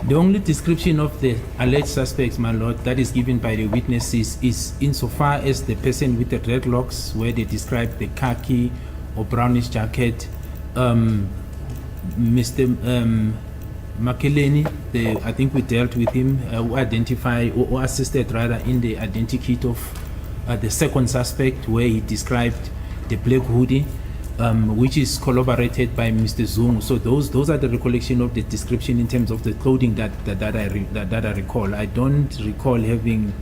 The only description of the alleged suspects, my lord, that is given by the witnesses is insofar as the person with the dreadlocks, where they describe the khaki or brownish jacket, Mr. Makeleni, I think we dealt with him, who identified or assisted rather in the identikit of the second suspect, where he described the black hoodie, which is corroborated by Mr. Zungu. So those are the recollection of the description in terms of the clothing that I recall. I don't recall having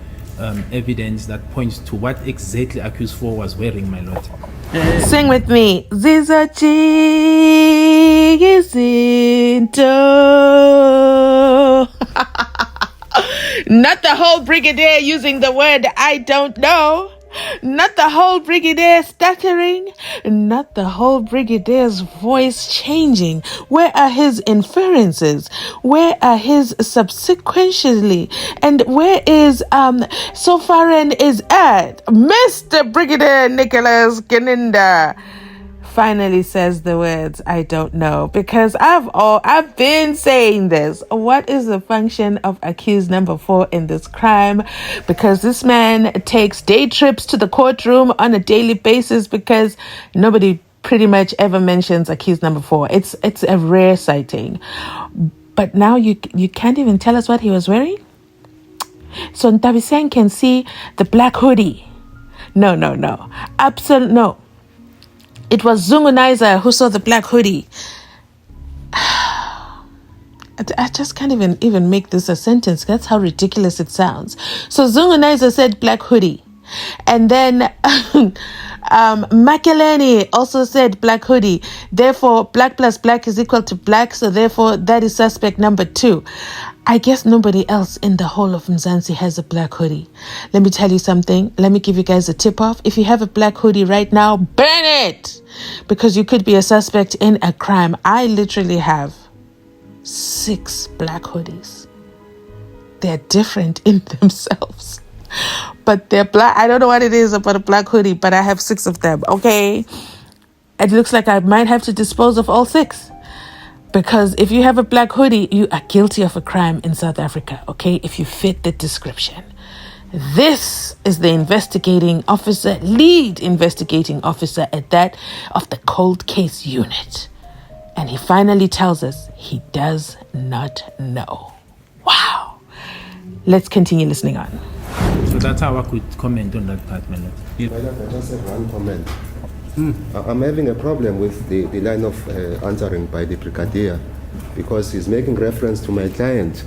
evidence that points to what exactly accused 4 was wearing, my lord. Sing with me. Zizochigizinto. Not the whole brigadier using the word I don't know. Not the whole brigadier stuttering. Not the whole brigadier's voice changing. Where are his inferences? Where are his subsequently? And where is Sofaran is at? Mr. Brigadier Nicholas Geninda finally says the words I don't know, because I've been saying this. What is the function of accused number 4 in this crime? Because this man takes day trips to the courtroom on a daily basis, because nobody pretty much ever mentions accused number 4. It's a rare sighting. But now you can't even tell us what he was wearing? So Ntabiseng can see the black hoodie. No. Absolutely no. It was Zungunizer who saw the black hoodie. I just can't even make this a sentence. That's how ridiculous it sounds. So Zungunizer said black hoodie. And then Makeleni also said black hoodie. Therefore, black plus black is equal to black. So therefore, that is suspect number 2. I guess nobody else in the whole of Mzansi has a black hoodie. Let me tell you something. Let me give you guys a tip off. If you have a black hoodie right now, burn it, because you could be a suspect in a crime. I literally have 6 black hoodies. They're different in themselves, but they're black. I don't know what it is about a black hoodie, but I have 6 of them. Okay. It looks like I might have to dispose of all 6. Because if you have a black hoodie, you are guilty of a crime in South Africa, okay? If you fit the description. This is the lead investigating officer at that of the cold case unit. And he finally tells us he does not know. Wow. Let's continue listening on. So that's how I could comment on that part, man. I just have one comment. I'm having a problem with the line of answering by the Brigadier, because he's making reference to my client,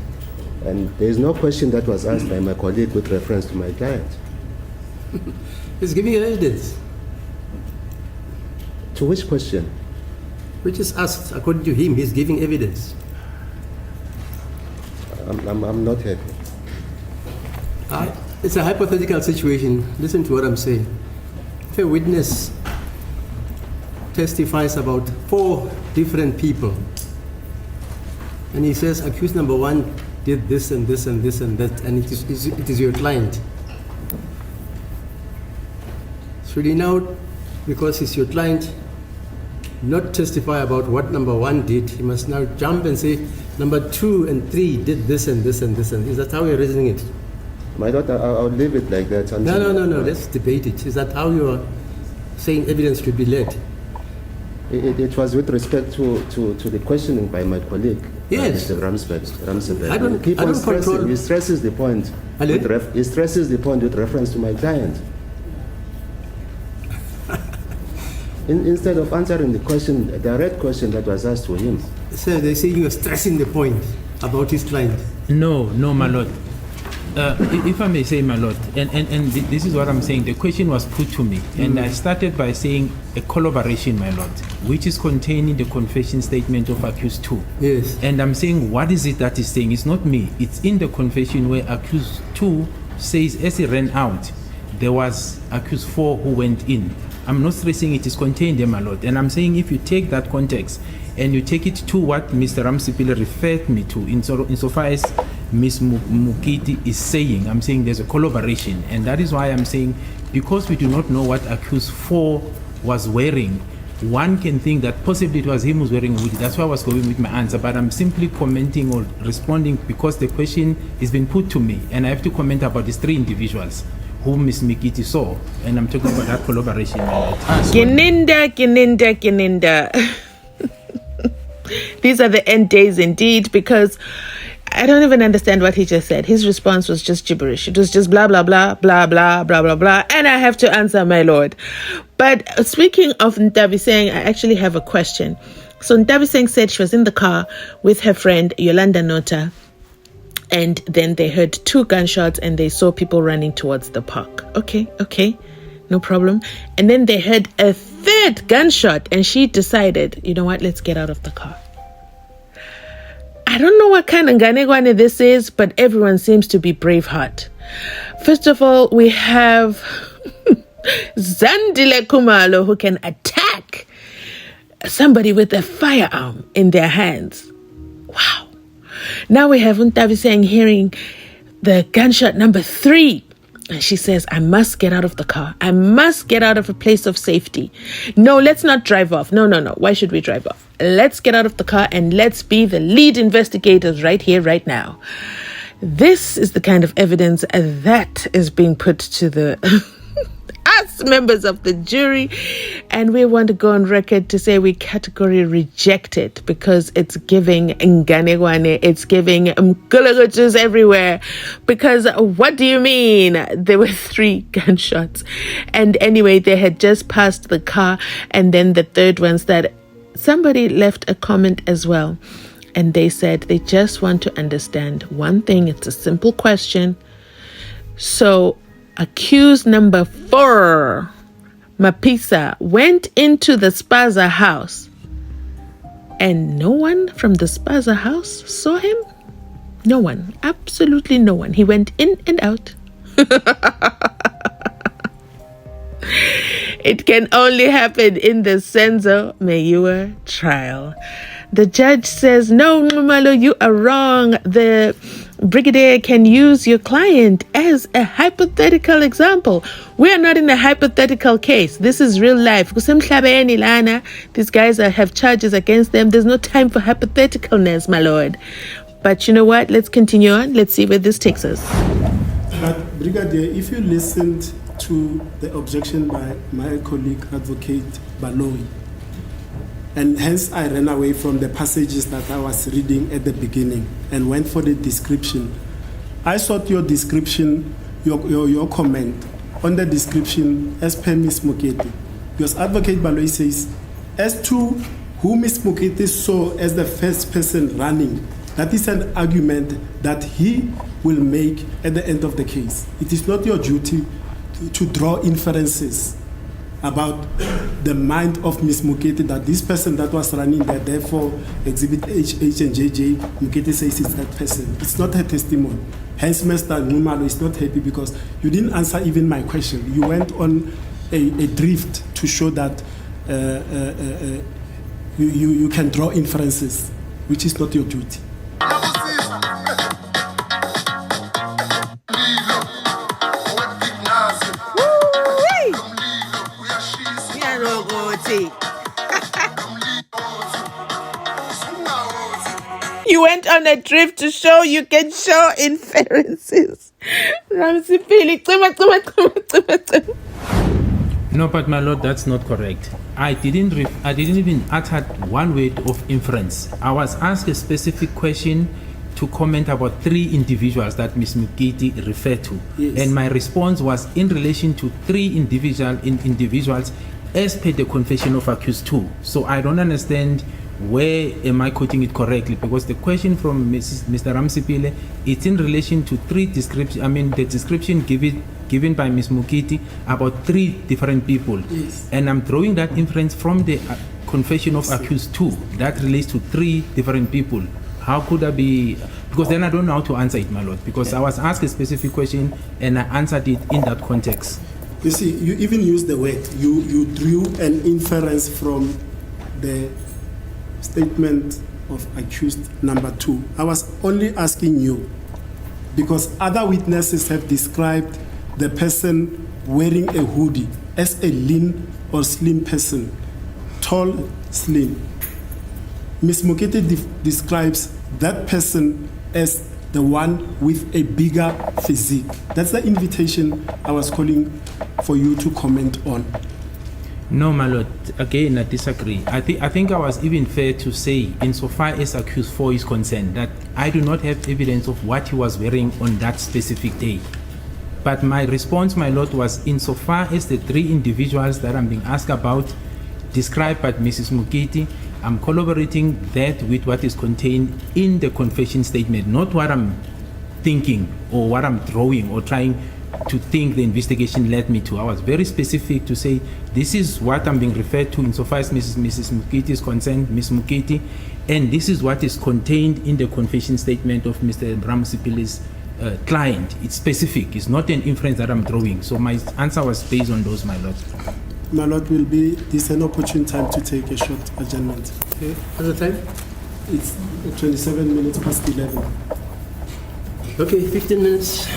and there is no question that was asked by my colleague with reference to my client. He's giving evidence. To which question? Which is asked, according to him, he's giving evidence. I'm not happy. It's a hypothetical situation. Listen to what I'm saying. If a witness testifies about 4 different people, and he says accused number 1 did this and this and this and that, and it is your client, should he now, because he's your client, not testify about what number 1 did? He must now jump and say number 2 and 3 did this and this and this, and is that how you're reasoning it? My daughter, I'll leave it like that. No, let's debate it. Is that how you're saying evidence should be led? It was with respect to the questioning by my colleague, yes. Mr. Ramsberg. He stresses the point. He stresses the point with reference to my client. Instead of answering the question, a direct question that was asked to him. So they say you are stressing the point about his client. No, my lord. If I may say, my lord, and this is what I'm saying, the question was put to me, and I started by saying a collaboration, my lord, which is contained in the confession statement of accused 2. Yes. And I'm saying, what is it that he's saying? It's not me. It's in the confession where accused 2 says as he ran out, there was accused 4 who went in. I'm not stressing it is contained there, my lord. And I'm saying if you take that context and you take it to what Mr. Ramsipile referred me to, insofar as Ms. Mukiti is saying, I'm saying there's a collaboration. And that is why I'm saying, because we do not know what accused 4 was wearing, one can think that possibly it was him who's wearing a hoodie. That's why I was going with my answer, but I'm simply commenting or responding because the question has been put to me, and I have to comment about these 3 individuals whom Ms. Mikiti saw, and I'm talking about that collaboration. Gininda. These are the end days indeed, because I don't even understand what he just said. His response was just gibberish. It was just blah, blah, blah, blah, blah, blah, blah, blah. And I have to answer, my lord. But speaking of Ntabiseng, I actually have a question. So Ntabiseng said she was in the car with her friend Yolanda Nota. And then they heard 2 gunshots and they saw people running towards the park. Okay. No problem. And then they heard a 3rd gunshot and she decided, you know what, let's get out of the car. I don't know what kind of Nganegwane this is, but everyone seems to be Braveheart. First of all, we have Zandile Kumalo, who can attack somebody with a firearm in their hands. Wow. Now we have Ntabiseng hearing the gunshot number 3. And she says, I must get out of the car. I must get out of a place of safety. No, let's not drive off. No. Why should we drive off? Let's get out of the car and let's be the lead investigators right here, right now. This is the kind of evidence that is being put to the us members of the jury, and we want to go on record to say we categorically reject it because it's giving Nganegwane, it's giving Mkulagutus everywhere. Because what do you mean? There were 3 gunshots, and anyway, they had just passed the car, and then the 3rd one started. Somebody left a comment as well, and they said they just want to understand one thing. It's a simple question. So accused number 4, Mapisa, went into the Spaza house and no one from the Spaza house saw him. No one, absolutely no one. He went in and out. It can only happen in the SENZO MEYIWA trial. The judge says, no, Nxumalo, you are wrong. The Brigadier can use your client as a hypothetical example. We are not in a hypothetical case. This is real life. These guys have charges against them. There's no time for hypotheticalness, my lord. But you know what? Let's continue on. Let's see where this takes us. But Brigadier, if you listened to the objection by my colleague, Advocate Baloyi, and hence I ran away from the passages that I was reading at the beginning and went for the description. I sought your description, your comment on the description as per Ms. Mokete. Because Advocate Baloyi says, as to who Ms. Mokete saw as the first person running, that is an argument that he will make at the end of the case. It is not your duty to draw inferences about the mind of Ms. Mokete, that this person that was running there, therefore exhibit H and JJ, Mokete says it's that person. It's not her testimony. Hence, Mr. Nxumalo is not happy because you didn't answer even my question. You went on a drift to show that you can draw inferences, which is not your duty. You went on a drift to show you can show inferences. No, but my lord, that's not correct. I didn't even utter one word of inference. I was asked a specific question to comment about 3 individuals that Ms. Mokete referred to. Yes. And my response was in relation to 3 individuals as per the confession of accused 2. So I don't understand where am I quoting it correctly, because the question from Mr. Ramsipile, it's in relation to 3 descriptions. I mean, the description given by Ms. Mokete about 3 different people. Yes. And I'm drawing that inference from the confession of accused 2 that relates to 3 different people. How could I be? Because then I don't know how to answer it, my lord, because I was asked a specific question and I answered it in that context. You see, you even used the word. You drew an inference from the statement of accused number 2. I was only asking you because other witnesses have described the person wearing a hoodie as a lean or slim person. tall, slim. Ms. Mokete describes that person as the one with a bigger physique. That's the invitation I was calling for you to comment on. No, my lord. Again, I disagree. I think I was even fair to say, insofar as accused 4 is concerned, that I do not have evidence of what he was wearing on that specific day. But my response, my lord, was insofar as the 3 individuals that I'm being asked about, described by Mrs. Mokete, I'm corroborating that with what is contained in the confession statement, not what I'm thinking or what I'm drawing or trying to think the investigation led me to. I was very specific to say this is what I'm being referred to insofar as Mrs. Mokete is concerned, Ms. Mokete, and this is what is contained in the confession statement of Mr. Ramsipili's client. It's specific. It's not an inference that I'm drawing. So my answer was based on those, my lord. My lord, will be this an opportune time to take a short adjournment? Okay. What's the time? It's 27 minutes past 11. Okay, 15 minutes.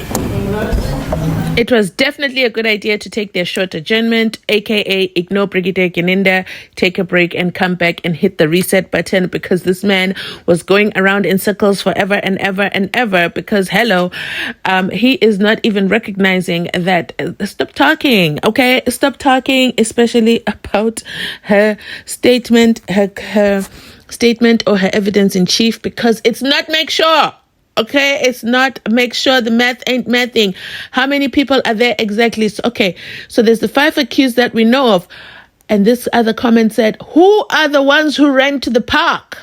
It was definitely a good idea to take their short adjournment, aka ignore Brigadier Geninda, take a break and come back and hit the reset button, because this man was going around in circles forever and ever and ever, because hello, he is not even recognizing that. Stop talking, okay? Stop talking, especially about her statement, her statement or her evidence in chief, because it's not make sure. Okay, it's not make sure the math ain't mathing. How many people are there exactly? So there's the 5 accused that we know of. And this other comment said, who are the ones who ran to the park?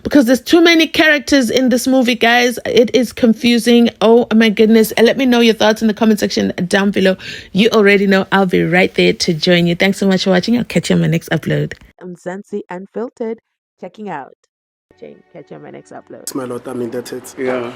Because there's too many characters in this movie, guys. It is confusing. Oh my goodness. And let me know your thoughts in the comment section down below. You already know I'll be right there to join you. Thanks so much for watching. I'll catch you on my next upload. I'm Mzansi Unfiltered, checking out. Catch you on my next upload. My lord, I'm indebted. Yeah.